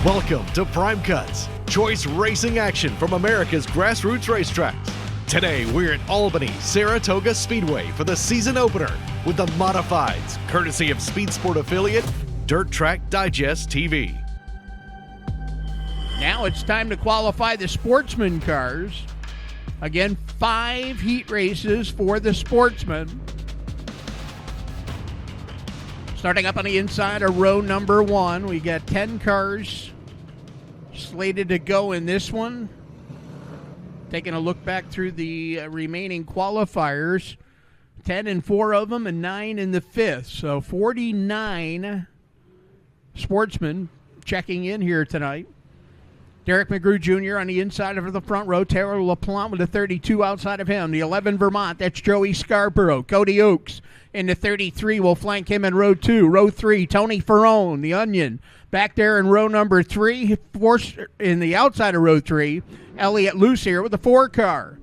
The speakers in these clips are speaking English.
Welcome to Prime Cuts, choice racing action from America's grassroots racetracks. Today we're at Albany-Saratoga Speedway for the season opener with the Modifieds, courtesy of Speed Sport affiliate Dirt Track Digest TV. Now it's time to qualify the Sportsman cars. Again, 5 heat races for the Sportsman. Starting up on the inside of row number 1, we got 10 cars slated to go in this one. Taking a look back through the remaining qualifiers, 10 in 4 of them and 9 in the 5th. So 49 Sportsmen checking in here tonight. Derek McGrew Jr. on the inside of the front row. Taylor LaPlante with the 32 outside of him. The 11 Vermont, that's Joey Scarborough. Cody Oakes in the 33 will flank him in row 2. Row 3, Tony Ferrone, the Onion. Back there in row number 3, in the outside of row 3, Elliott Lucier with the 4 car.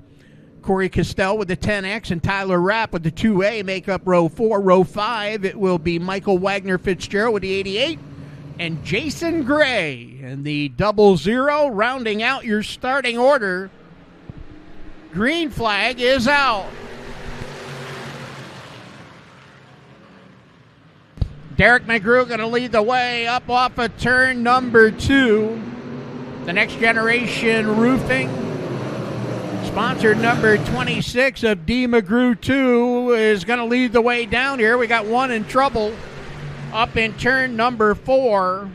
Corey Castell with the 10X and Tyler Rapp with the 2A make up row 4. Row 5, it will be Michael Wagner Fitzgerald with the 88. And Jason Gray and the 00 rounding out your starting order. Green flag is out. Derek McGrew going to lead the way up off of turn number 2. The Next Generation Roofing, sponsored number 26 of D. McGrew 2, is going to lead the way down here. We got one in trouble up in turn number 4.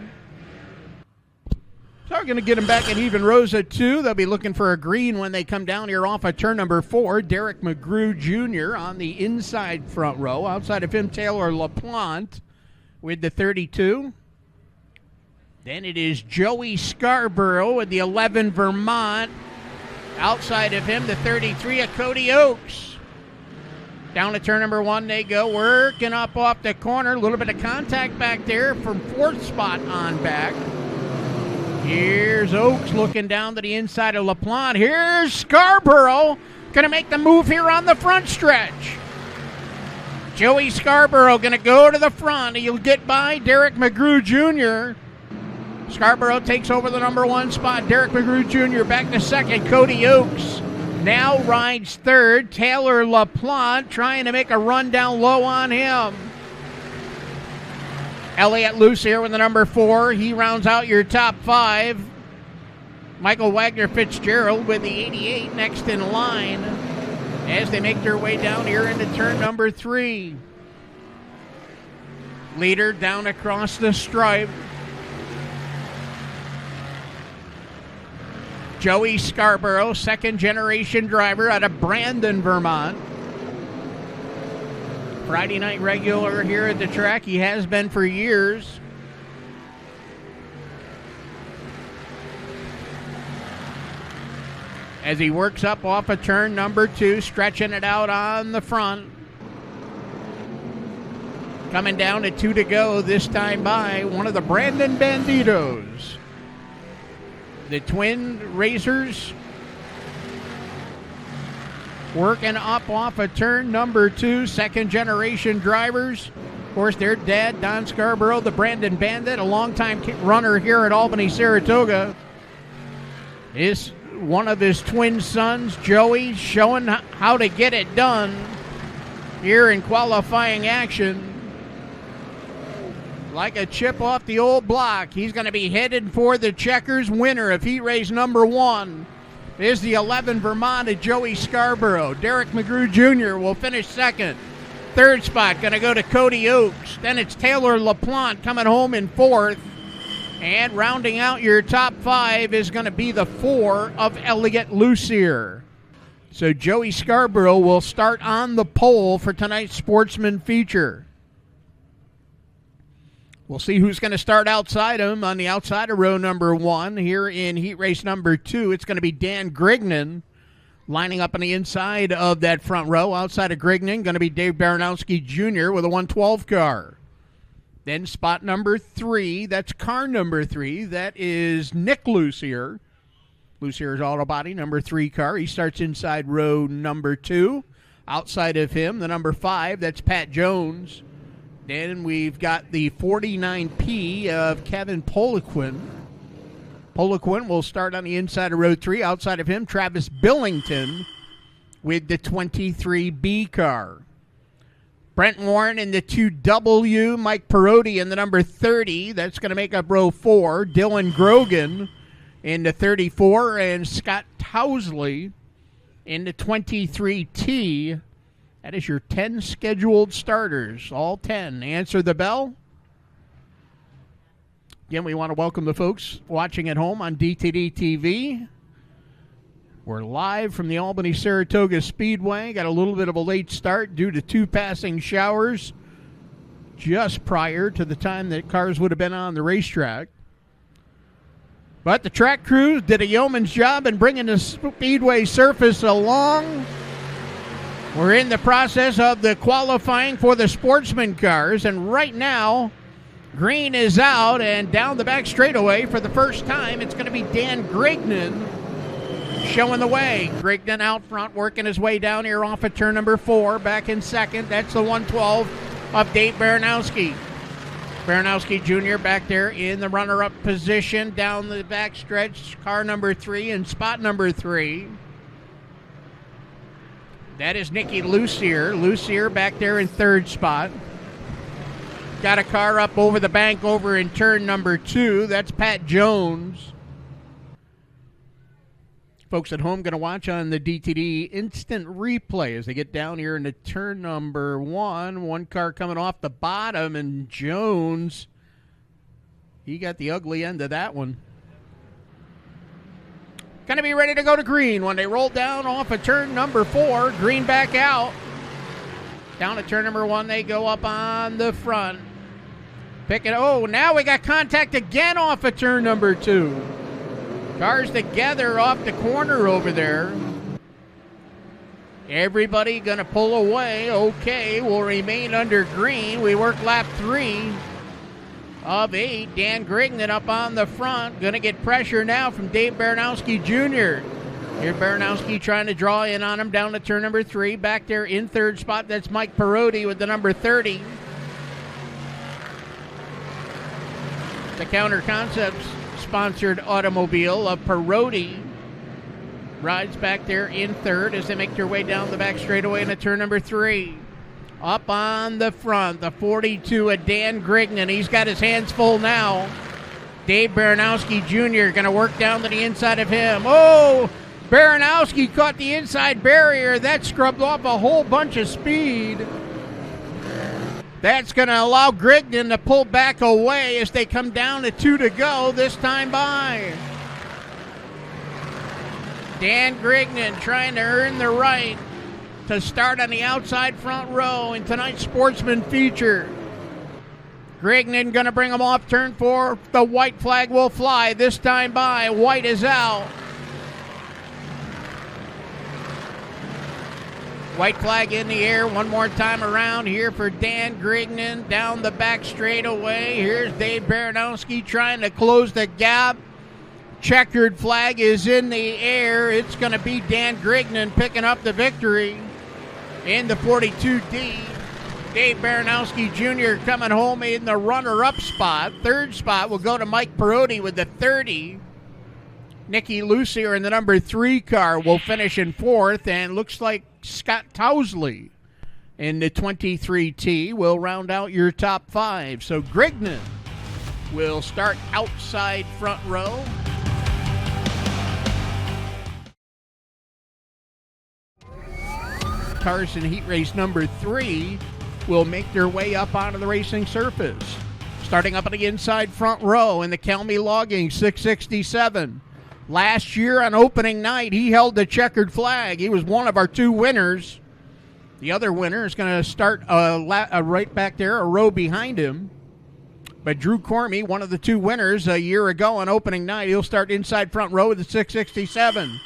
So we're going to get him back in even rows at 2. They'll be looking for a green when they come down here off of turn number 4. Derek McGrew Jr. on the inside front row. Outside of him, Taylor LaPlante with the 32. Then it is Joey Scarborough with the 11 Vermont. Outside of him, the 33 of Cody Oakes. Down to turn number 1 they go, working up off the corner. A little bit of contact back there from 4th spot on back. Here's Oakes looking down to the inside of LaPlante. Here's Scarborough going to make the move here on the front stretch. Joey Scarborough going to go to the front. He'll get by Derek McGrew Jr. Scarborough takes over the number 1 spot. Derek McGrew Jr. back to second. Cody Oakes now rides third. Taylor LaPlante trying to make a run down low on him. Elliott Lucier with the number 4. He rounds out your top 5. Michael Wagner Fitzgerald with the 88 next in line as they make their way down here into turn number 3. Leader down across the stripe. Joey Scarborough, second-generation driver out of Brandon, Vermont. Friday night regular here at the track. He has been for years. As he works up off of turn number 2, stretching it out on the front. Coming down to 2 to go, this time by one of the Brandon Banditos. The Twin Racers working up off of turn number 2, second-generation drivers. Of course, their dad, Don Scarborough, the Brandon Bandit, a longtime runner here at Albany-Saratoga, is one of his twin sons, Joey, showing how to get it done here in qualifying action. Like a chip off the old block. He's going to be headed for the checkers. Winner of heat race number 1 is the 11 Vermont of Joey Scarborough. Derek McGrew Jr. will finish second. Third spot going to go to Cody Oakes. Then it's Taylor LaPlante coming home in 4th. And rounding out your top 5 is going to be the 4 of Elliott Lucier. So Joey Scarborough will start on the pole for tonight's Sportsman feature. We'll see who's going to start outside him on the outside of row number 1 here in heat race number 2. It's going to be Dan Grignon lining up on the inside of that front row. Outside of Grignon, going to be Dave Baranowski Jr. with a 112 car. Then spot number 3, that's car number 3. That is Nick Lucier. Lucier's auto body, number 3 car. He starts inside row number 2. Outside of him, the number 5, that's Pat Jones. Then we've got the 49P of Kevin Poliquin Poliquin will start on the inside of row 3. Outside of him, Travis Billington with the 23B car. Brent Warren in the 2W, Mike Perotti in the number 30. That's going to make up row 4. Dylan Grogan in the 34, and Scott Tousley in the 23T. That is your 10 scheduled starters, all 10. Answer the bell. Again, we want to welcome the folks watching at home on DTD TV. We're live from the Albany-Saratoga Speedway. Got a little bit of a late start due to 2 passing showers just prior to the time that cars would have been on the racetrack. But the track crews did a yeoman's job in bringing the Speedway surface along. We're in the process of the qualifying for the Sportsman cars, and right now, green is out, and down the back straightaway for the first time, it's going to be Dan Grignan showing the way. Grignan out front, working his way down here off of turn number 4, back in second. That's the 112 of Dave Baranowski. Baranowski Jr. back there in the runner-up position down the back stretch, car number 3 and spot number 3. That is Nicky Lucier. Lucier back there in 3rd spot. Got a car up over the bank over in turn number 2. That's Pat Jones. Folks at home going to watch on the DTD instant replay as they get down here into turn number 1. One car coming off the bottom, and Jones, he got the ugly end of that one. Going to be ready to go to green when they roll down off of turn number 4. Green back out. Down at turn number 1, they go up on the front. Oh, now we got contact again off of turn number 2. Cars together off the corner over there. Everybody going to pull away. Okay, we'll remain under green. We work lap 3 of 8. Dan Grignan up on the front. Going to get pressure now from Dave Baranowski Jr. Here Baranowski trying to draw in on him down to turn number 3. Back there in 3rd spot, that's Mike Perotti with the number 30. The Counter Concepts sponsored automobile of Perotti rides back there in 3rd as they make their way down the back straightaway into turn number 3. Up on the front, the 42 of Dan Grignan. He's got his hands full now. Dave Baranowski Jr. going to work down to the inside of him. Oh, Baranowski caught the inside barrier. That scrubbed off a whole bunch of speed. That's going to allow Grignan to pull back away as they come down to 2 to go, this time by. Dan Grignan trying to earn the right to start on the outside front row in tonight's Sportsman feature. Grignan going to bring him off turn 4. The white flag will fly, this time by. White is out. White flag in the air one more time around here for Dan Grignan down the back straightaway. Here's Dave Baranowski trying to close the gap. Checkered flag is in the air. It's going to be Dan Grignan picking up the victory in the 42D. Dave Baranowski Jr. coming home in the runner-up spot. 3rd spot will go to Mike Perotti with the 30. Nicky Lucier in the number 3 car will finish in 4th, and looks like Scott Tousley in the 23T will round out your top 5. So Grignan will start outside front row. Cars in heat race number 3 will make their way up onto the racing surface. Starting up on the inside front row in the Kelmy Logging 667. Last year on opening night, he held the checkered flag. He was one of our 2 winners. The other winner is going to start right back there, a row behind him. But Drew Cormie, one of the 2 winners a year ago on opening night, he'll start inside front row with the 667.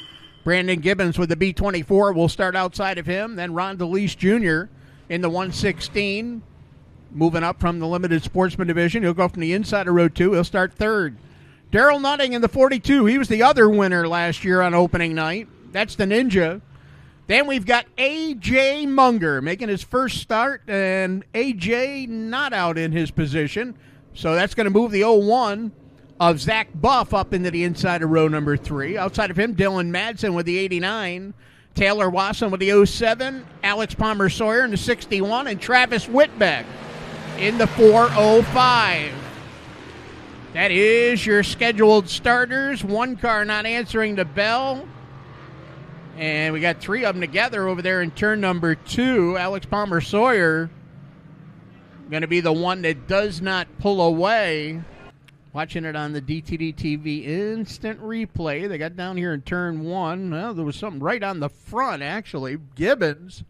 Brandon Gibbons with the B24 will start outside of him. Then Ron DeLeese Jr. in the 116. Moving up from the limited sportsman division, he'll go from the inside of row 2. He'll start 3rd. Darrell Nutting in the 42. He was the other winner last year on opening night. That's the Ninja. Then we've got A.J. Munger making his first start, and A.J. not out in his position. So that's going to move the 01 of Zach Buff up into the inside of row number 3. Outside of him, Dylan Madsen with the 89. Taylor Wasson with the 07. Alex Palmer Sawyer in the 61. And Travis Whitbeck in the 405. That is your scheduled starters. One car not answering the bell. And we got 3 of them together over there in turn number 2. Alex Palmer Sawyer going to be the one that does not pull away. Watching it on the DTD TV instant replay. They got down here in turn 1. Well, there was something right on the front, actually. Gibbons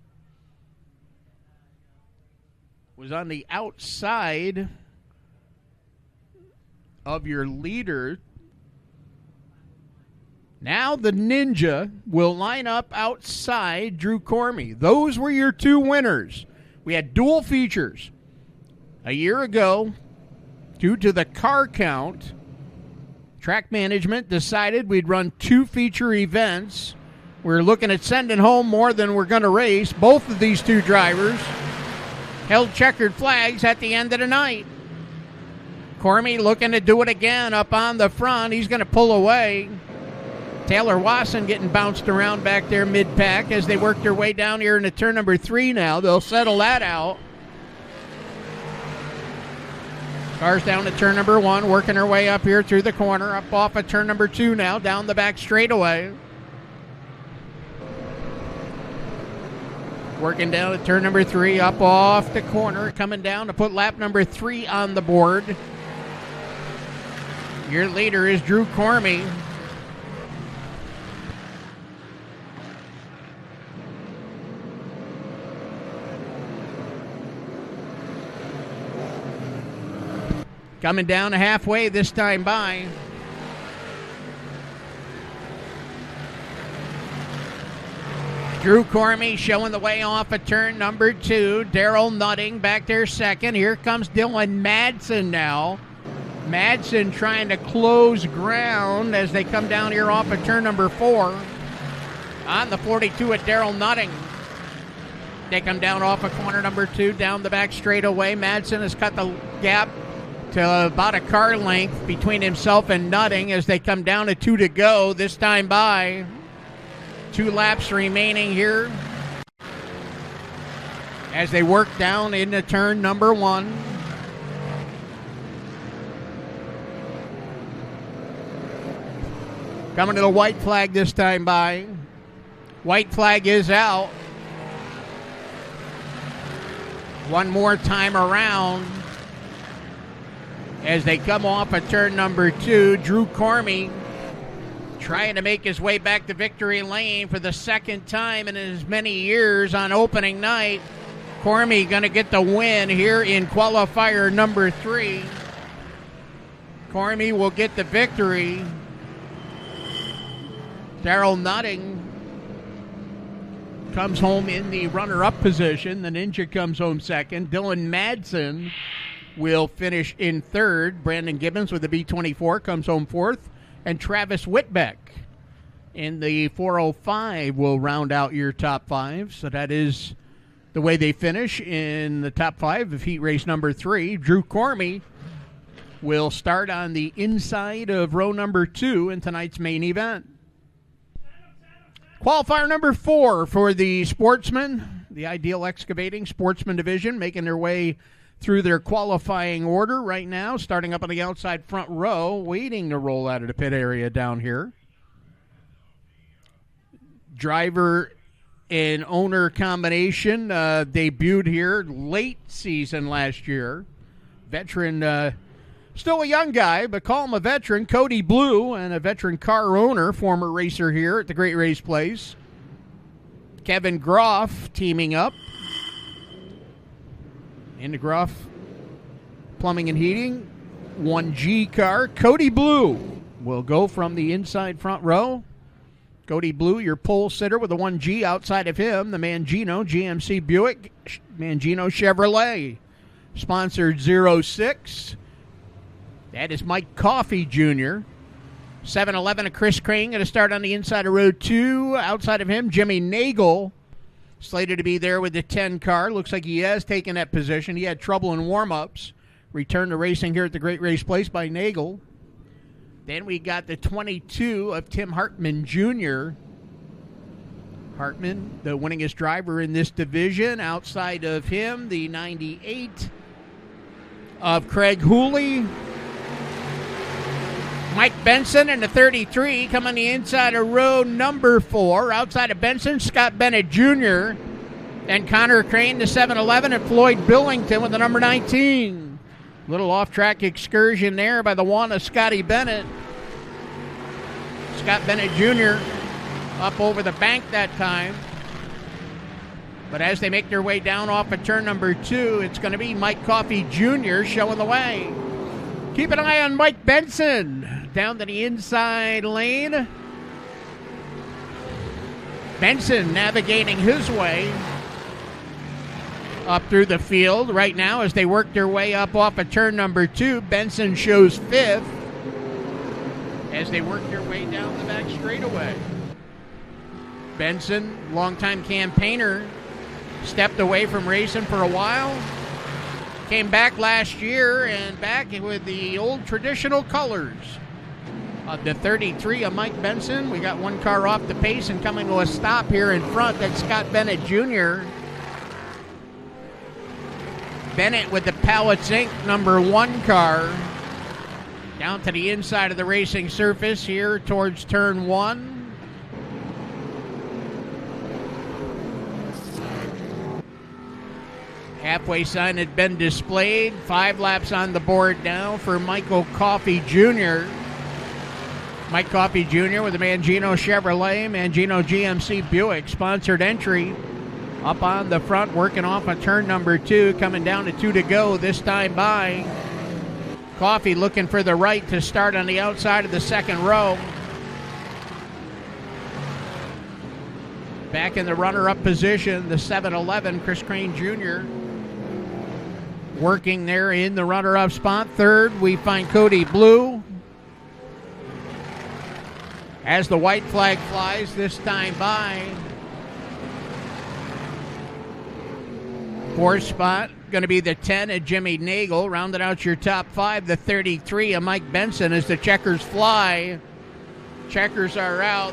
was on the outside of your leader. Now the Ninja will line up outside Drew Cormie. Those were your 2 winners. We had dual features. A year ago, due to the car count, track management decided we'd run 2 feature events. We're looking at sending home more than we're going to race. Both of these 2 drivers held checkered flags at the end of the night. Cormie looking to do it again up on the front. He's going to pull away. Taylor Wasson getting bounced around back there mid-pack as they work their way down here into turn number 3 now. They'll settle that out. Cars down to turn number 1, working their way up here through the corner, up off of turn number 2 now, down the back straightaway. Working down to turn number 3, up off the corner, coming down to put lap number 3 on the board. Your leader is Drew Cormie. Coming down to halfway this time by. Drew Cormie showing the way off of turn number 2. Daryl Nutting back there second. Here comes Dylan Madsen now. Madsen trying to close ground as they come down here off of turn number 4. On the 42 at Daryl Nutting. They come down off of corner number 2, down the back straightaway. Madsen has cut the gap to about a car length between himself and Nutting as they come down to 2 to go this time by. 2 laps remaining here as they work down into turn number 1. Coming to the white flag this time by. White flag is out. One more time around. As they come off of turn number 2, Drew Cormie trying to make his way back to victory lane for the second time in as many years on opening night. Cormie going to get the win here in qualifier number 3. Cormie will get the victory. Daryl Nutting comes home in the runner-up position. The Ninja comes home second. Dylan Madsen will finish in third. Brandon Gibbons with the B24 comes home fourth. And Travis Whitbeck in the 405 will round out your top 5. So that is the way they finish in the top 5 of heat race number 3. Drew Cormie will start on the inside of row number 2 in tonight's main event. Qualifier number 4 for the Sportsman, the Ideal Excavating Sportsman division, making their way through their qualifying order right now, starting up on the outside front row, waiting to roll out of the pit area down here. Driver and owner combination debuted here late season last year. Veteran, still a young guy, but call him a veteran. Cody Blue, and a veteran car owner, former racer here at the Great Race Place. Kevin Groff teaming up. Into Groff Plumbing and Heating. 1G car. Cody Blue will go from the inside front row. Cody Blue, your pole sitter with a 1G. Outside of him, the Mangino GMC Buick, Mangino Chevrolet. Sponsored 06. That is Mike Coffey Jr. 7-11 of Chris Crane going to start on the inside of row 2. Outside of him, Jimmy Nagel, slated to be there with the 10 car. Looks like he has taken that position. He had trouble in warm-ups. Returned to racing here at the Great Race Place by Nagel. Then we got the 22 of Tim Hartman Jr. Hartman, the winningest driver in this division. Outside of him, the 98 of Craig Hooley. Mike Benson and the 33 come on the inside of row number 4. Outside of Benson, Scott Bennett Jr. Then Connor Crane, the 7-11, and Floyd Billington with the number 19. Little off-track excursion there by the one of Scotty Bennett. Scott Bennett Jr. up over the bank that time. But as they make their way down off of turn number 2, it's going to be Mike Coffey Jr. showing the way. Keep an eye on Mike Benson down to the inside lane. Benson navigating his way up through the field right now as they work their way up off of turn number 2. Benson shows 5th as they work their way down the back straightaway. Benson, longtime campaigner, stepped away from racing for a while. Came back last year and back with the old traditional colors of the 33 of Mike Benson. We got one car off the pace and coming to a stop here in front. That's Scott Bennett Jr. Bennett with the Pallets Inc. number 1 car. Down to the inside of the racing surface here towards turn 1. Halfway sign had been displayed. 5 laps on the board now for Michael Coffey Jr. Mike Coffey Jr. with the Mangino Chevrolet, Mangino GMC Buick sponsored entry. Up on the front, working off on turn number 2, coming down to 2 to go this time by. Coffey looking for the right to start on the outside of the second row. Back in the runner-up position, the 7-11, Chris Crane Jr. Working there in the runner-up spot. Third, we find Cody Blue. As the white flag flies this time by. Fourth spot, going to be the 10 of Jimmy Nagel. Rounded out your top 5, the 33 of Mike Benson as the checkers fly. Checkers are out.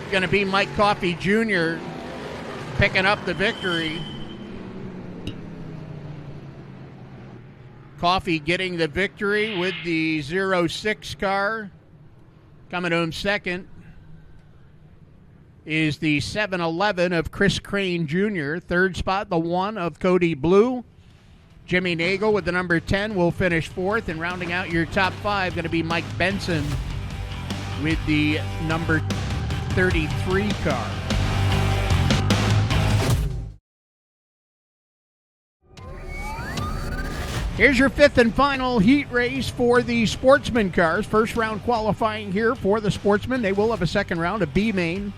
Going to be Mike Coffey Jr. picking up the victory. Coffey getting the victory with the 06 car. Coming to him second is the 7-11 of Chris Crane Jr. Third spot, the 1 of Cody Blue. Jimmy Nagel with the number 10 will finish 4th. And rounding out your top 5, going to be Mike Benson with the number 33 car. Here's your 5th and final heat race for the Sportsman cars. First round qualifying here for the Sportsman. They will have a second round, a B main.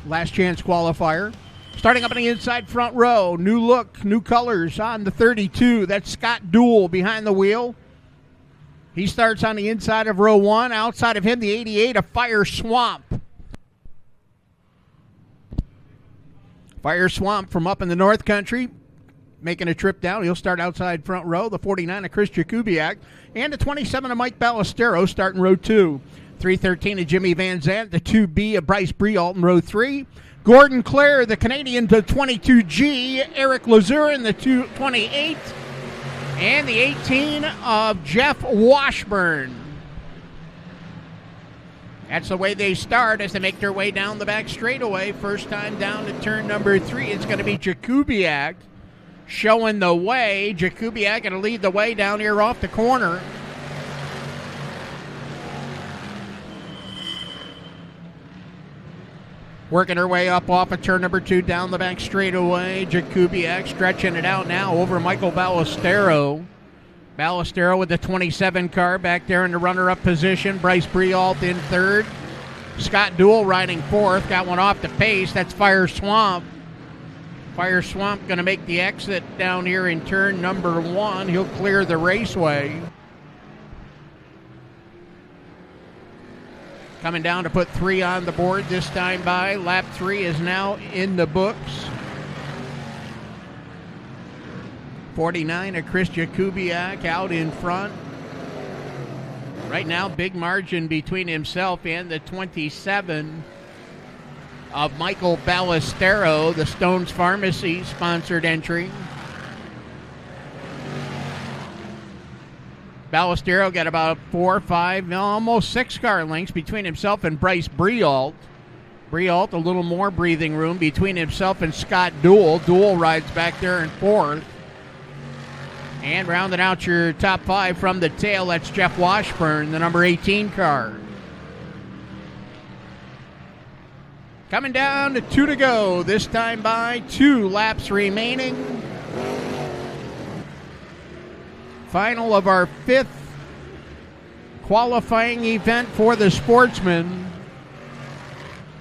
Last chance qualifier. Starting up on the inside front row. New look, new colors on the 32. That's Scott Duell behind the wheel. He starts on the inside of row 1. Outside of him, the 88 of Fire Swamp. Fire Swamp from up in the North Country, making a trip down. He'll start outside front row. The 49 of Chris Jakubiak. And the 27 of Mike Ballesteros starting row 2. 313 of Jimmy Van Zandt. The 2B of Bryce Brialt in row 3. Gordon Clare, the Canadian, the 22G. Eric Lazurin, the 228. And the 18 of Jeff Washburn. That's the way they start as they make their way down the back straightaway. First time down to turn number 3. It's going to be Jakubiak showing the way. Jakubiak going to lead the way down here off the corner. Working her way up off of turn number 2 down the back straightaway. Jakubiak stretching it out now over Michael Ballestero. Ballestero with the 27 car back there in the runner-up position. Bryce Brialt in third. Scott Duell riding fourth. Got one off the pace. That's Fire Swamp. Fire Swamp going to make the exit down here in turn number 1. He'll clear the raceway. Coming down to put 3 on the board this time by. Lap 3 is now in the books. 49 of Chris Jakubiak out in front. Right now, big margin between himself and the 27 of Michael Ballestero, the Stone's Pharmacy sponsored entry. Ballestero got about 4, 5, almost 6 car lengths between himself and Bryce Briault. Briault, a little more breathing room between himself and Scott Duell. Duell rides back there in 4th. And rounding out your top 5 from the tail, that's Jeff Washburn, the number 18 car. Coming down to 2 to go, this time by 2 laps remaining. Final of our 5th qualifying event for the Sportsman.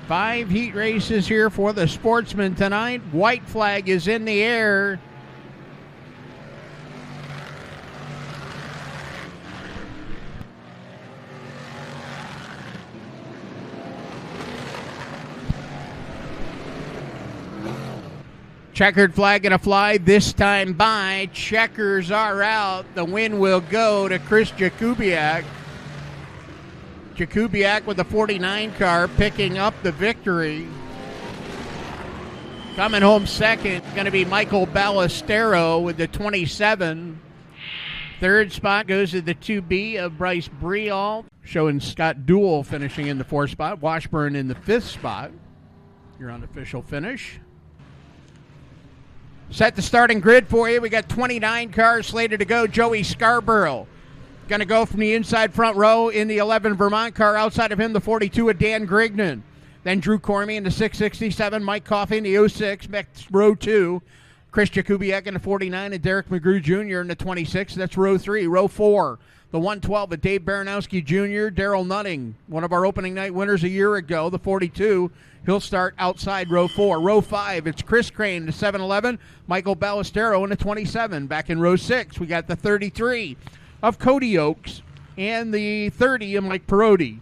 5 heat races here for the Sportsman tonight. White flag is in the air. Checkered flag going to fly this time by. Checkers are out. The win will go to Chris Jakubiak. Jakubiak with the 49 car picking up the victory. Coming home second, going to be Michael Ballestero with the 27. Third spot goes to the 2B of Bryce Briault, showing Scott Duell finishing in the 4th spot. Washburn in the 5th spot. Your unofficial finish. Set the starting grid for you. We got 29 cars slated to go. Joey Scarborough going to go from the inside front row in the 11 Vermont car. Outside of him, the 42 of Dan Grignon. Then Drew Cormier in the 667. Mike Coffey in the 06. Next, row 2. Chris Jakubiak in the 49 and Derek McGrew Jr. in the 26. That's row 3. Row 4. The 112 of Dave Baranowski Jr. Daryl Nutting, one of our opening night winners a year ago. The 42. He'll start outside row 4. Row 5, it's Chris Crane, the 711. Michael Ballestero in the 27. Back in row 6, we got the 33 of Cody Oakes and the 30 of Mike Perotti.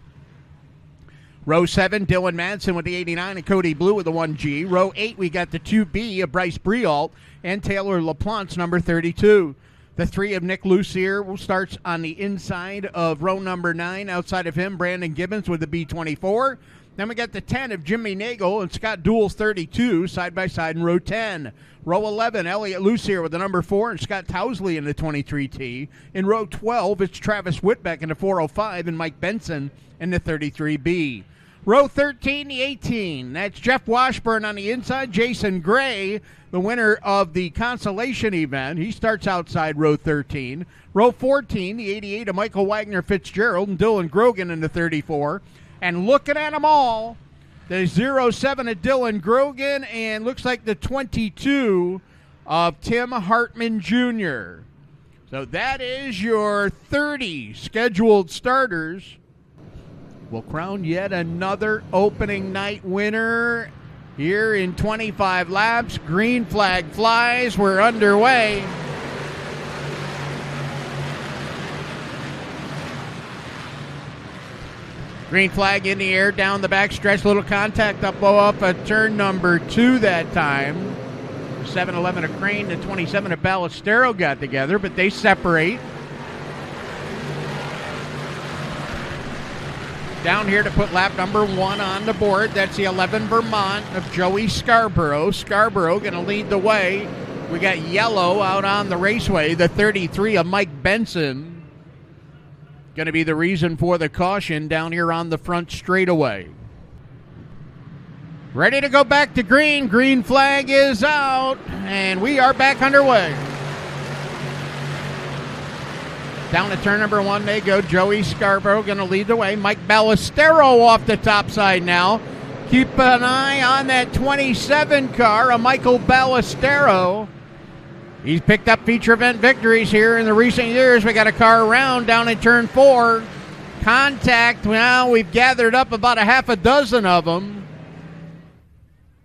Row 7, Dylan Madsen with the 89 and Cody Blue with the 1G. Row 8, we got the 2B of Bryce Briault and Taylor LaPlante, number 32. The 3 of Nick Lucier starts on the inside of row number 9. Outside of him, Brandon Gibbons with the B24. Then we got the 10 of Jimmy Nagel and Scott Duell's 32, side by side in row 10. Row 11, Elliot Lucier with the number 4 and Scott Towsley in the 23T. In row 12, it's Travis Whitbeck in the 405 and Mike Benson in the 33B. Row 13, the 18, that's Jeff Washburn on the inside. Jason Gray, the winner of the consolation event. He starts outside row 13. Row 14, the 88 of Michael Wagner Fitzgerald and Dylan Grogan in the 34. And looking at them all, the 07 of Dylan Grogan and looks like the 22 of Tim Hartman Jr. So that is your 30 scheduled starters. We'll crown yet another opening night winner here in 25 laps. Green flag flies. We're underway. Green flag in the air, down the back stretch, little contact up at turn number 2 that time. 7-11 of Crane, the 27 of Ballestero got together, but they separate. Down here to put lap number 1 on the board, that's the 11 Vermont of Joey Scarborough. Scarborough going to lead the way. We got yellow out on the raceway, the 33 of Mike Benson. Going to be the reason for the caution down here on the front straightaway. Ready to go back to green. Green flag is out, and we are back underway. Down to turn number 1 they go. Joey Scarborough going to lead the way. Mike Ballestero off the top side now. Keep an eye on that 27 car of Michael Ballestero. He's picked up feature event victories here in the recent years. We got a car around down in turn 4. Contact, well, we've gathered up about a half a dozen of them.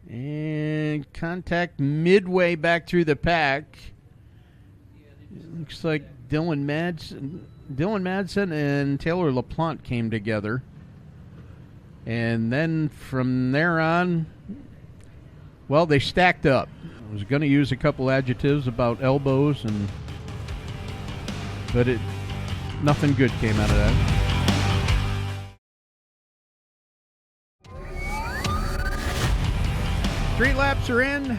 And contact midway back through the pack. Looks like Dylan Madsen and Taylor LaPlante came together. And then from there on, well, they stacked up. I was going to use a couple adjectives about elbows, but nothing good came out of that. 3 laps are in.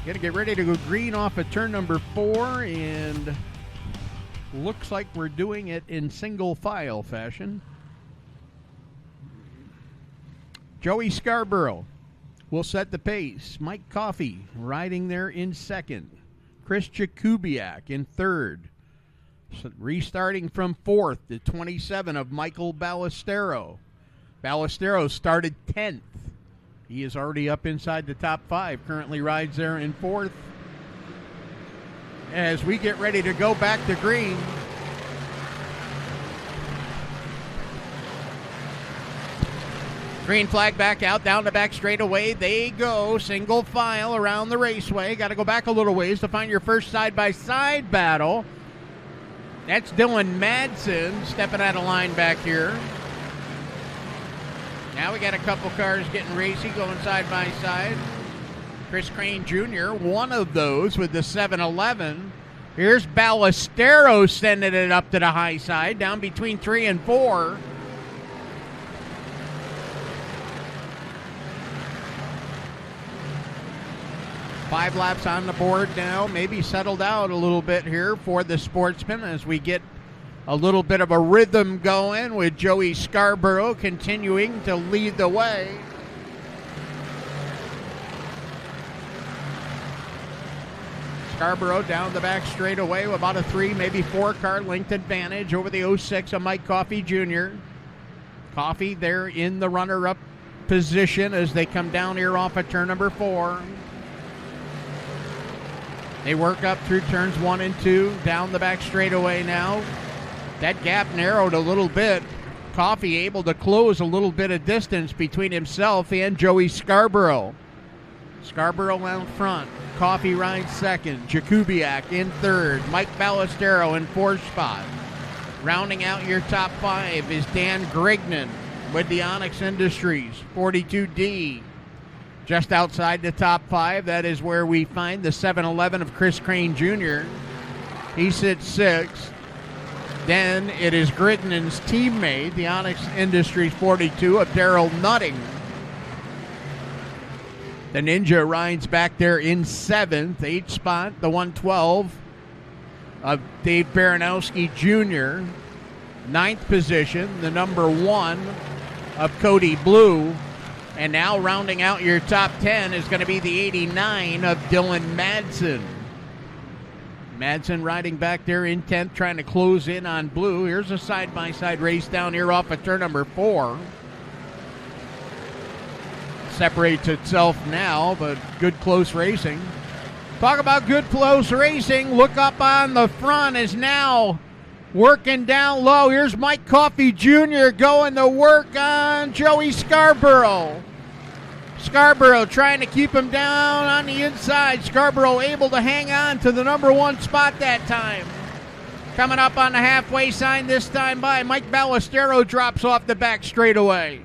Gonna get ready to go green off of turn number 4, and looks like we're doing it in single file fashion. Joey Scarborough will set the pace. Mike Coffey riding there in second. Chris Jakubiak in third. So restarting from fourth, the 27 of Michael Ballestero. Ballestero started 10th. He is already up inside the top 5. Currently rides there in fourth. As we get ready to go back to green. Green flag back out, down the back straightaway. They go single file around the raceway. Got to go back a little ways to find your first side-by-side battle. That's Dylan Madsen stepping out of line back here. Now we got a couple cars getting racy, going side by side. Chris Crane Jr., one of those with the 7-11. Here's Ballestero sending it up to the high side, down between 3 and 4. Five laps on the board now, maybe settled out a little bit here for the Sportsman as we get a little bit of a rhythm going with Joey Scarborough continuing to lead the way. Scarborough down the back straightaway with about a 3, maybe 4 car length advantage over the 06 of Mike Coffey Jr. Coffey there in the runner-up position as they come down here off of turn number 4. They work up through turns 1 and 2, down the back straightaway now. That gap narrowed a little bit. Coffey able to close a little bit of distance between himself and Joey Scarborough. Scarborough out front. Coffey rides second. Jakubiak in third. Mike Ballestero in fourth spot. Rounding out your top 5 is Dan Grignan with the Onyx Industries 42D. Just outside the top 5, that is where we find the 7-11 of Chris Crane Jr. He sits 6th. Then it is Grignan's teammate, the Onyx Industries 42 of Daryl Nutting. The Ninja rides back there in 7th, 8th spot, the 112 of Dave Baranowski Jr. 9th position, the number 1 of Cody Blue. And now rounding out your top 10 is going to be the 89 of Dylan Madsen. Madsen riding back there in 10th, trying to close in on Blue. Here's a side-by-side race down here off of turn number 4. Separates itself now, but good close racing. Talk about good close racing. Look up on the front is now working down low. Here's Mike Coffey Jr. going to work on Joey Scarborough. Scarborough trying to keep him down on the inside. Scarborough able to hang on to the number 1 spot that time. Coming up on the halfway sign this time by Mike Ballestero drops off the back straightaway.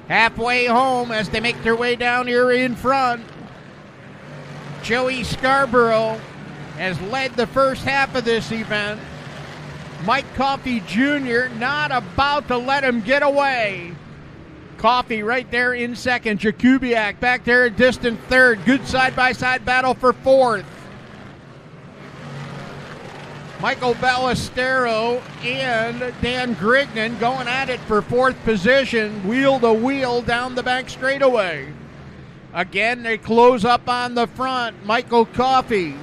Halfway home as they make their way down here in front. Joey Scarborough has led the first half of this event. Mike Coffey Jr. not about to let him get away. Coffey right there in second. Jakubiak back there a distant third. Good side-by-side battle for fourth. Michael Ballestero and Dan Grignan going at it for fourth position. Wheel to wheel down the back straightaway. Again, they close up on the front. Michael Coffey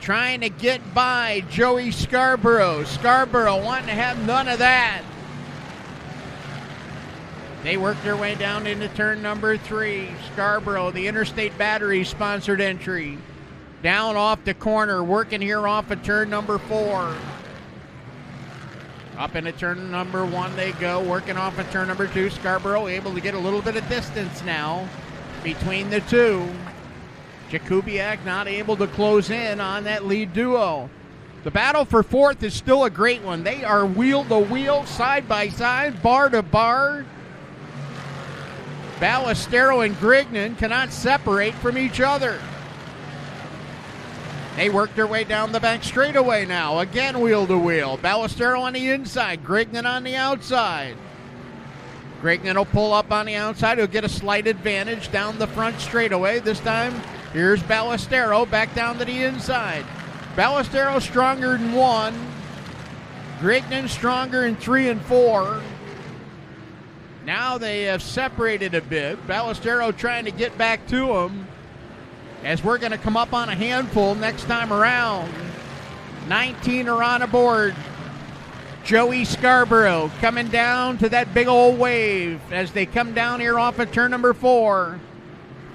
trying to get by Joey Scarborough. Scarborough wanting to have none of that. They work their way down into turn number 3. Scarborough, the Interstate Battery sponsored entry. Down off the corner, working here off of turn number 4. Up into turn number 1 they go, working off of turn number 2. Scarborough able to get a little bit of distance now between the two. Jakubiak not able to close in on that lead duo. The battle for fourth is still a great one. They are wheel to wheel, side by side, bar to bar. Ballestero and Grignan cannot separate from each other. They work their way down the back straightaway now. Again, wheel to wheel. Ballestero on the inside, Grignan on the outside. Grignan will pull up on the outside. He'll get a slight advantage down the front straightaway. This time, here's Ballestero back down to the inside. Ballestero stronger in 1. Grignan stronger in 3 and 4. Now they have separated a bit. Ballestero trying to get back to him as we're going to come up on a handful next time around. 19 are on aboard. Joey Scarborough coming down to that big old wave as they come down here off of turn number 4.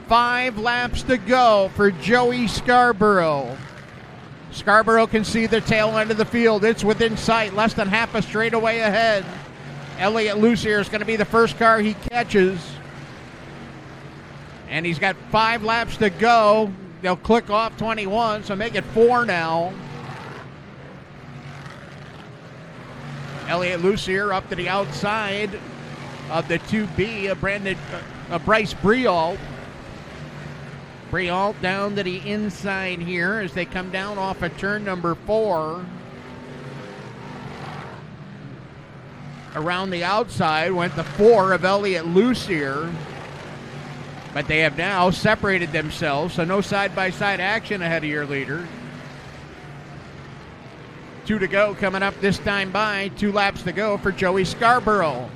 5 laps to go for Joey Scarborough. Scarborough can see the tail end of the field. It's within sight, less than half a straightaway ahead. Elliott Lucier is going to be the first car he catches. And he's got 5 laps to go. They'll click off 21, so make it 4 now. Elliott Lucier up to the outside of the 2B, Bryce Briault. Briault down to the inside here as they come down off of turn number 4. Around the outside went the 4 of Elliott Lucier. But they have now separated themselves, so no side-by-side action ahead of your leader. 2 to go coming up this time by. 2 laps to go for Joey Scarborough.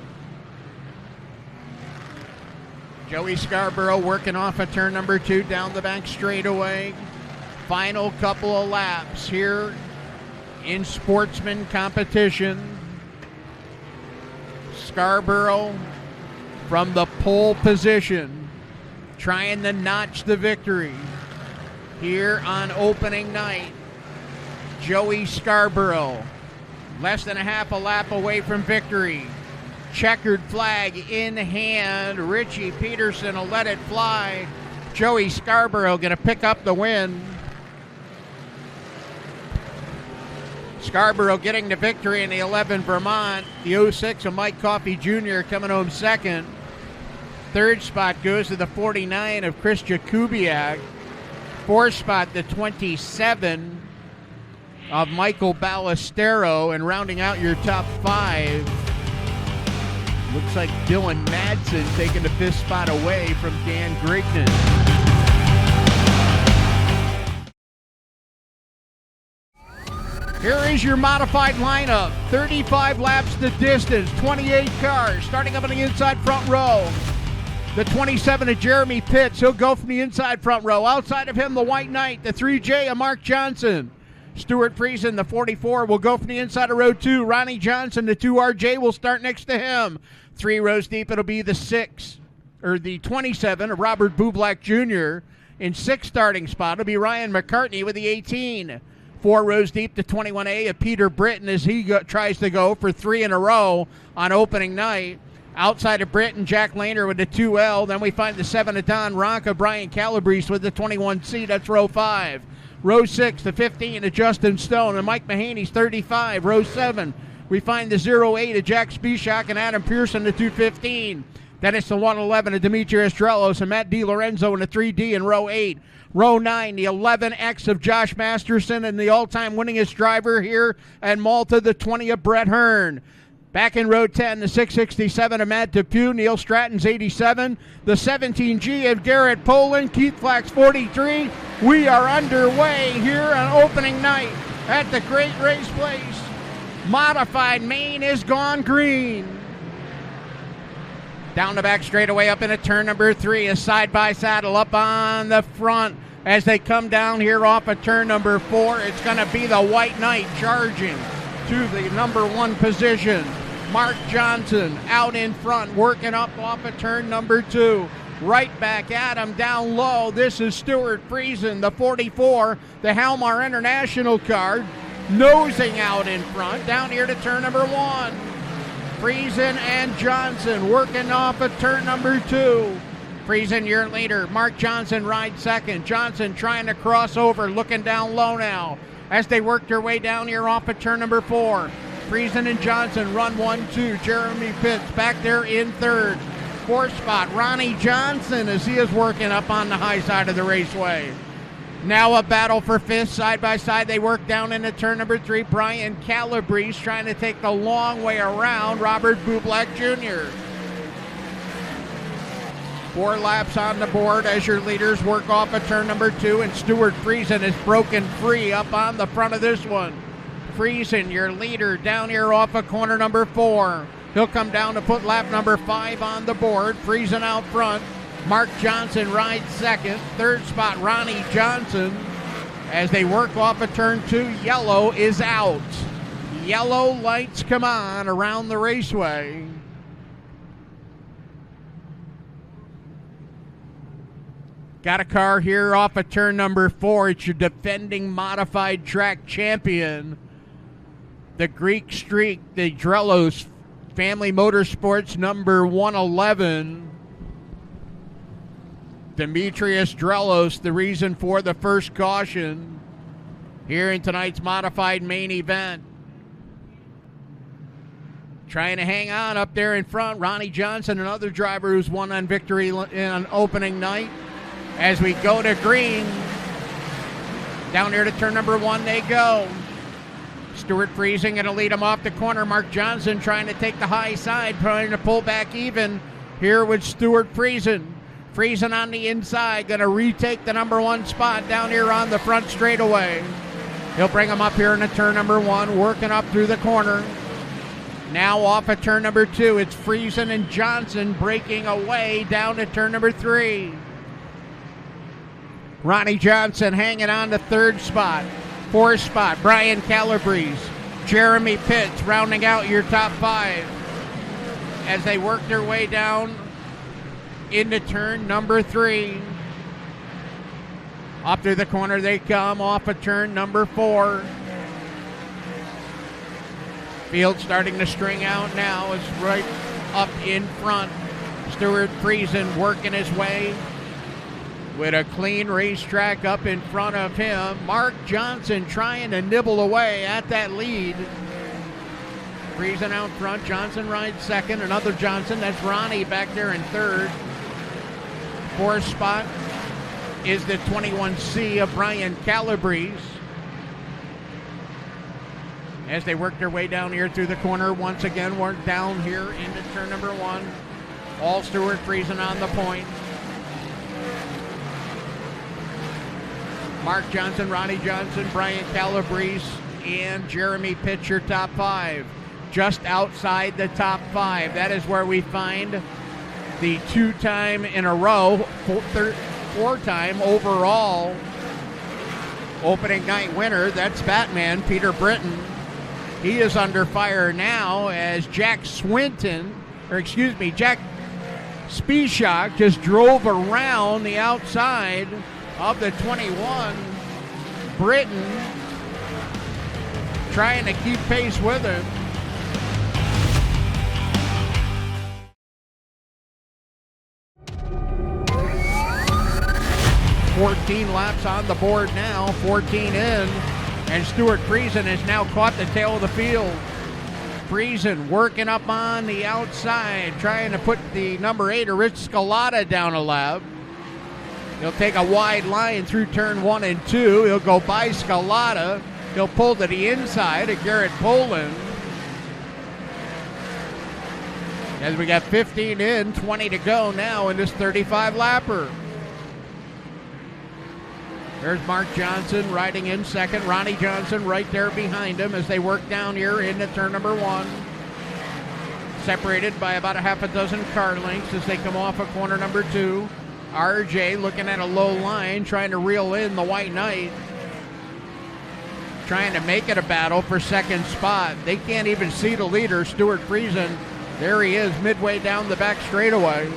Joey Scarborough working off of turn number 2 down the back straightaway. Final couple of laps here in Sportsman competition. Scarborough from the pole position, trying to notch the victory here on opening night. Joey Scarborough, less than a half a lap away from victory. Checkered flag in hand. Richie Peterson will let it fly. Joey Scarborough going to pick up the win. Scarborough getting the victory in the 11 Vermont. The 06 of Mike Coffey Jr. coming home second. Third spot goes to the 49 of Chris Jakubiak. Fourth spot, the 27 of Michael Ballestero. And rounding out your top 5, looks like Dylan Madsen taking the 5th spot away from Dan Grignan. Here is your modified lineup. 35 laps the distance, 28 cars, starting up on the inside front row. The 27 of Jeremy Pitts, he'll go from the inside front row. Outside of him, the White Knight, the 3J of Mark Johnson. Stuart Friesen, the 44, will go from the inside of row 2. Ronnie Johnson, the 2RJ, will start next to him. 3 rows deep, it'll be the 27 of Robert Bublak Jr. In 6th starting spot, it'll be Ryan McCartney with the 18. 4 rows deep, the 21A of Peter Britton as he tries to go for 3 in a row on opening night. Outside of Britton, Jack Lehner with the 2L. Then we find the 7 of Don Ronca, Brian Calabrese with the 21C. That's row 5. Row 6, the 15 of Justin Stone and Mike Mahaney's 35. Row 7, we find the 08 of Jack Spieshak and Adam Pearson, the 215. Then it's the 111 of Dimitri Estrelos and Matt DiLorenzo in the 3D in row 8. Row 9, the 11X of Josh Masterson and the all-time winningest driver here at Malta, the 20 of Brett Hearn. Back in row 10, the 667 of Matt Depew, Neil Stratton's 87, the 17G of Garrett Poland, Keith Flack's 43. We are underway here on opening night at the Great Race Place. Modified Maine is gone green. Down the back straightaway up into turn number 3, a side-by-saddle up on the front as they come down here off of turn number 4. It's going to be the White Knight charging to the number 1 position. Mark Johnson out in front, working up off of turn number 2. Right back at him down low. This is Stuart Friesen, the 44, the Halmar International card, nosing out in front down here to turn number 1. Friesen and Johnson working off of turn number 2. Friesen, your leader. Mark Johnson rides second. Johnson trying to cross over, looking down low now as they work their way down here off of turn number 4. Friesen and Johnson run 1-2. Jeremy Pitts back there in 3rd. 4th spot, Ronnie Johnson as he is working up on the high side of the raceway. Now a battle for 5th, side by side. They work down into turn number 3. Brian Calabrese trying to take the long way around Robert Bublak Jr. 4 laps on the board as your leaders work off of turn number 2, and Stuart Friesen is broken free up on the front of this one. Friesen, your leader, down here off of corner number 4. He'll come down to put lap number 5 on the board. Friesen out front. Mark Johnson rides second. Third spot, Ronnie Johnson. As they work off of turn 2, yellow is out. Yellow lights come on around the raceway. Got a car here off of turn number 4. It's your defending modified track champion, the Greek Streak, the Drelos Family Motorsports number 111. Demetrius Drelos, the reason for the first caution here in tonight's modified main event. Trying to hang on up there in front, Ronnie Johnson, another driver who's won on victory on opening night. As we go to green, down here to turn number 1 they go. Stuart Friesen going to lead him off the corner. Mark Johnson trying to take the high side, trying to pull back even here with Stuart Friesen. Friesen on the inside, going to retake the number 1 spot down here on the front straightaway. He'll bring him up here into turn number 1, working up through the corner. Now off of turn number 2, it's Friesen and Johnson breaking away down to turn number 3. Ronnie Johnson hanging on to third spot. Fourth spot, Brian Calabrese. Jeremy Pitts rounding out your top 5 as they work their way down into turn number 3. Up through the corner they come off of turn number 4. Field starting to string out now. It's right up in front. Stuart Friesen working his way with a clean racetrack up in front of him. Mark Johnson trying to nibble away at that lead. Friesen out front. Johnson rides second. Another Johnson. That's Ronnie back there in third. Fourth spot is the 21C of Brian Calabrese. As they work their way down here through the corner, once again, we're down here into turn number 1. All Stuart Friesen on the point. Mark Johnson, Ronnie Johnson, Brian Calabrese, and Jeremy Pitts, your top 5. Just outside the top 5. That is where we find the 2-time in a row, 4-time overall opening night winner. That's Batman, Peter Britton. He is under fire now as Jack Spishak just drove around the outside of the 21. Britton trying to keep pace with him. "14 laps on the board now, 14 in, and Stuart Friesen has now caught the tail of the field. Friesen working up on the outside, trying to put the number 8, Rich Scalata, down a lap. He'll take a wide line through turn 1 and 2. He'll go by Scalata. He'll pull to the inside of Garrett Poland. As we got 15 in, 20 to go now in this 35-lapper. There's Mark Johnson riding in second. Ronnie Johnson right there behind him as they work down here into turn number 1. Separated by about a half a dozen car lengths as they come off of corner number 2. RJ looking at a low line, trying to reel in the White Knight. Trying to make it a battle for second spot. They can't even see the leader, Stuart Friesen. There he is, midway down the back straightaway.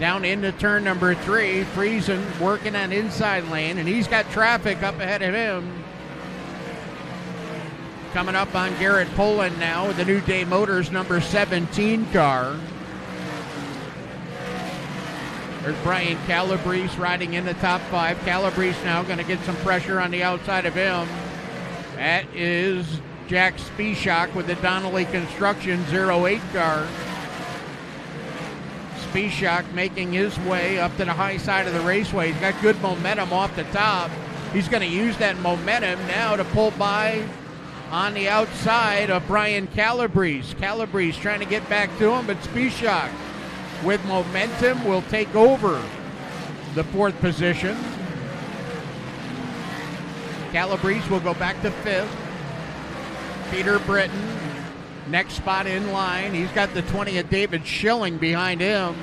Down into turn number 3, Friesen working on inside lane, and he's got traffic up ahead of him. Coming up on Garrett Poland now with the New Day Motors number 17 car. There's Brian Calabrese riding in the top 5. Calabrese now going to get some pressure on the outside of him. That is Jack Spishak with the Donnelly Construction 08 car. Spishak making his way up to the high side of the raceway. He's got good momentum off the top. He's going to use that momentum now to pull by on the outside of Brian Calabrese. Calabrese trying to get back to him, but Spishak with momentum will take over the 4th position. Calabrese will go back to 5th. Peter Britton, next spot in line. He's got the 20 of David Schilling behind him.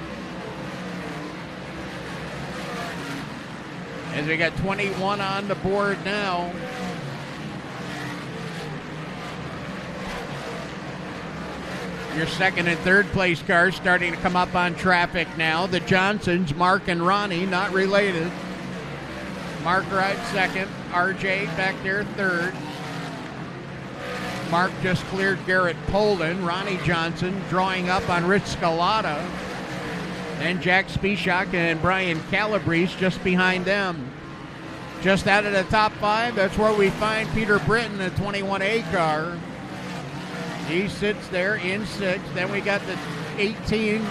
As we got 21 on the board now. Your 2nd and 3rd place cars starting to come up on traffic now. The Johnsons, Mark and Ronnie, not related. Mark rides 2nd. RJ back there 3rd. Mark just cleared Garrett Polden. Ronnie Johnson drawing up on Rich Scalata. And Jack Spieshak and Brian Calabrese just behind them. Just out of the top 5, that's where we find Peter Britton, the 21A car. He sits there in 6th. Then we got the 18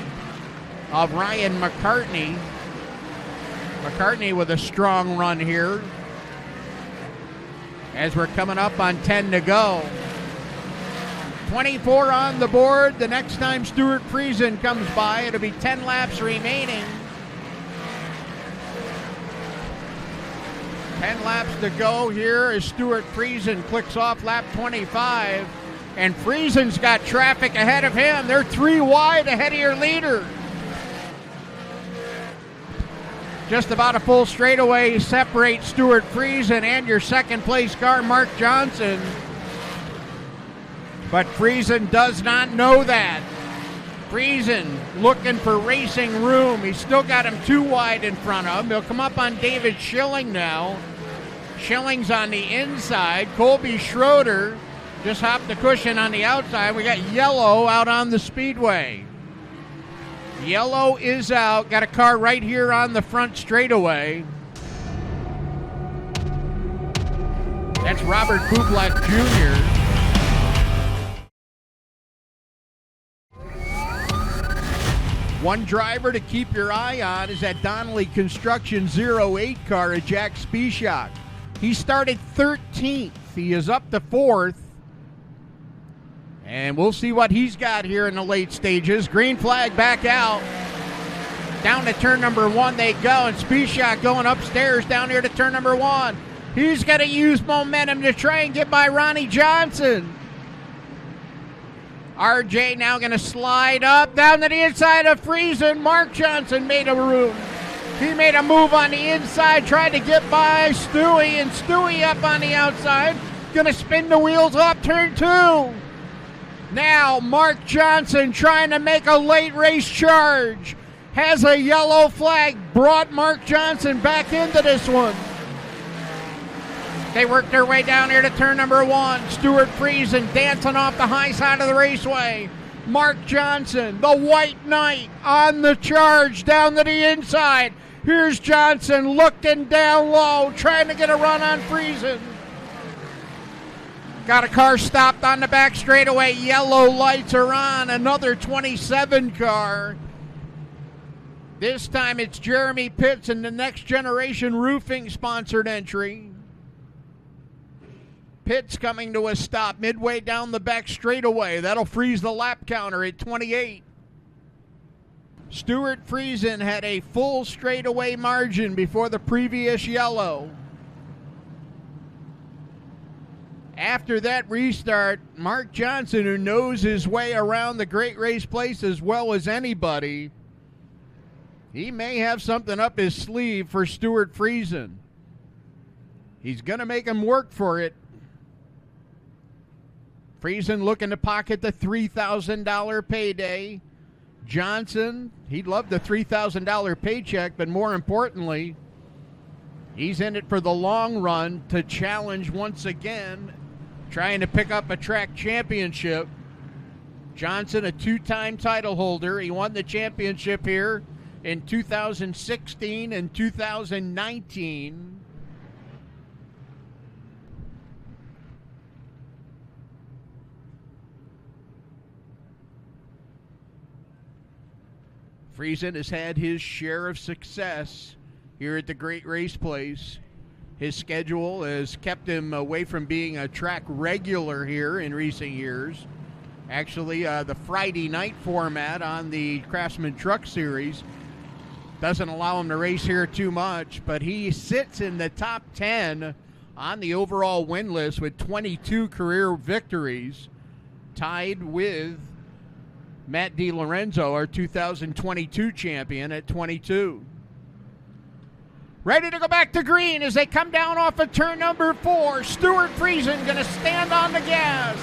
of Ryan McCartney. McCartney with a strong run here. As we're coming up on 10 to go. 24 on the board. The next time Stuart Friesen comes by, it'll be 10 laps remaining. 10 laps to go here as Stuart Friesen clicks off lap 25. And Friesen's got traffic ahead of him. They're 3 wide ahead of your leader. Just about a full straightaway separates Stuart Friesen and your 2nd place car, Mark Johnson. But Friesen does not know that. Friesen looking for racing room. He's still got him 2 wide in front of him. He'll come up on David Schilling now. Schilling's on the inside. Colby Schroeder just hopped the cushion on the outside. We got Yellow out on the speedway. Yellow is out. Got a car right here on the front straightaway. That's Robert Bublak Jr. One driver to keep your eye on is that Donnelly Construction 08 car at Jack Spieshak. He started 13th. He is up to 4th. And we'll see what he's got here in the late stages. Green flag back out. Down to turn number 1 they go. And Spieshak going upstairs down here to turn number 1. He's got to use momentum to try and get by Ronnie Johnson. RJ now going to slide up down to the inside of Friesen. Mark Johnson made a room. He made a move on the inside, tried to get by Stewie, and Stewie up on the outside. Going to spin the wheels up turn 2. Now Mark Johnson trying to make a late race charge. Has a yellow flag, brought Mark Johnson back into this one. They work their way down here to turn number 1. Stuart Friesen dancing off the high side of the raceway. Mark Johnson, the White Knight, on the charge down to the inside. Here's Johnson looking down low, trying to get a run on Friesen. Got a car stopped on the back straightaway. Yellow lights are on. Another 27 car. This time it's Jeremy Pitts and the Next Generation Roofing sponsored entry. Pitts coming to a stop midway down the back straightaway. That'll freeze the lap counter at 28. Stuart Friesen had a full straightaway margin before the previous yellow. After that restart, Mark Johnson, who knows his way around the Great Race Place as well as anybody, he may have something up his sleeve for Stuart Friesen. He's going to make him work for it. Friesen looking to pocket the $3,000 payday. Johnson, he'd love the $3,000 paycheck, but more importantly, he's in it for the long run to challenge once again, trying to pick up a track championship. Johnson, a 2-time title holder. He won the championship here in 2016 and 2019. Friesen has had his share of success here at the Great Race Place. His schedule has kept him away from being a track regular here in recent years. Actually, the Friday night format on the Craftsman Truck Series doesn't allow him to race here too much, but he sits in the top 10 on the overall win list with 22 career victories, tied with Matt DiLorenzo, our 2022 champion, at 22. Ready to go back to green as they come down off of turn number 4. Stuart Friesen going to stand on the gas.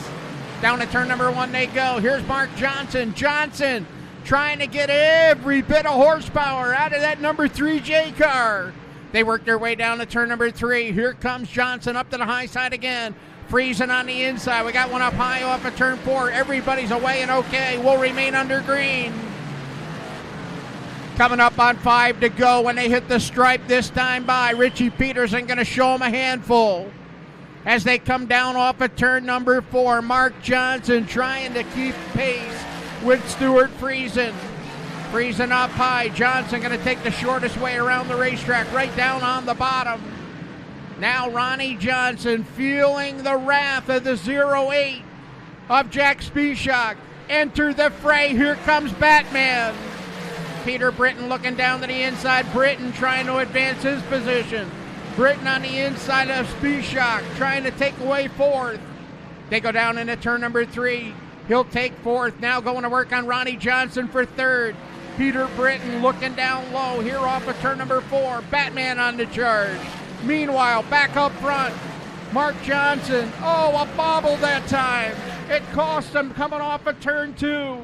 Down to turn number 1 they go. Here's Mark Johnson. Johnson trying to get every bit of horsepower out of that number 3 J car. They work their way down to turn number 3. Here comes Johnson up to the high side again. Friesen on the inside. We got one up high off of turn 4. Everybody's away and okay. We'll remain under green. Coming up on 5 to go when they hit the stripe this time by. Richie Peterson going to show them a handful. As they come down off of turn number 4, Mark Johnson trying to keep pace with Stuart Friesen. Friesen up high. Johnson going to take the shortest way around the racetrack, right down on the bottom. Now Ronnie Johnson feeling the wrath of the 08 of Jack Spieshak. Enter the fray. Here comes Batman. Peter Britton looking down to the inside. Britton trying to advance his position. Britton on the inside of Spieshak trying to take away 4th. They go down into turn number 3. He'll take 4th. Now going to work on Ronnie Johnson for 3rd. Peter Britton looking down low here off of turn number 4. Batman on the charge. Meanwhile, back up front, Mark Johnson. Oh, a bobble that time. It cost him coming off of turn 2.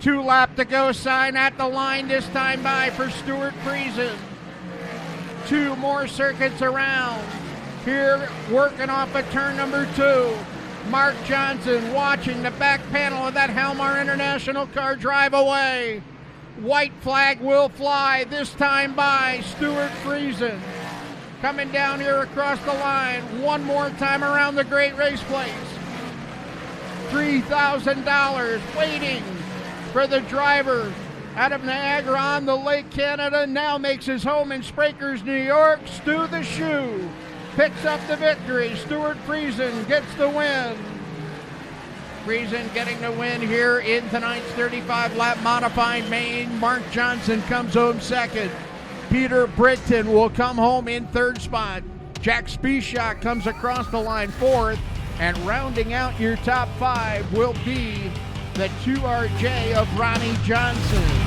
2 lap to go sign at the line this time by for Stuart Friesen. 2 more circuits around. Here working off of turn number 2. Mark Johnson watching the back panel of that Halmar International car drive away. White flag will fly this time by Stuart Friesen. Coming down here across the line one more time around the great race place. $3,000 waiting for the driver out of Niagara on the Lake Canada. Now makes his home in Sprakers, New York. Stu the Shoe picks up the victory. Stuart Friesen gets the win. Friesen getting the win here in tonight's 35-lap modified main. Mark Johnson comes home 2nd. Peter Britton will come home in 3rd spot. Jack Spieshak comes across the line 4th. And rounding out your top 5 will be the 2RJ of Ronnie Johnson.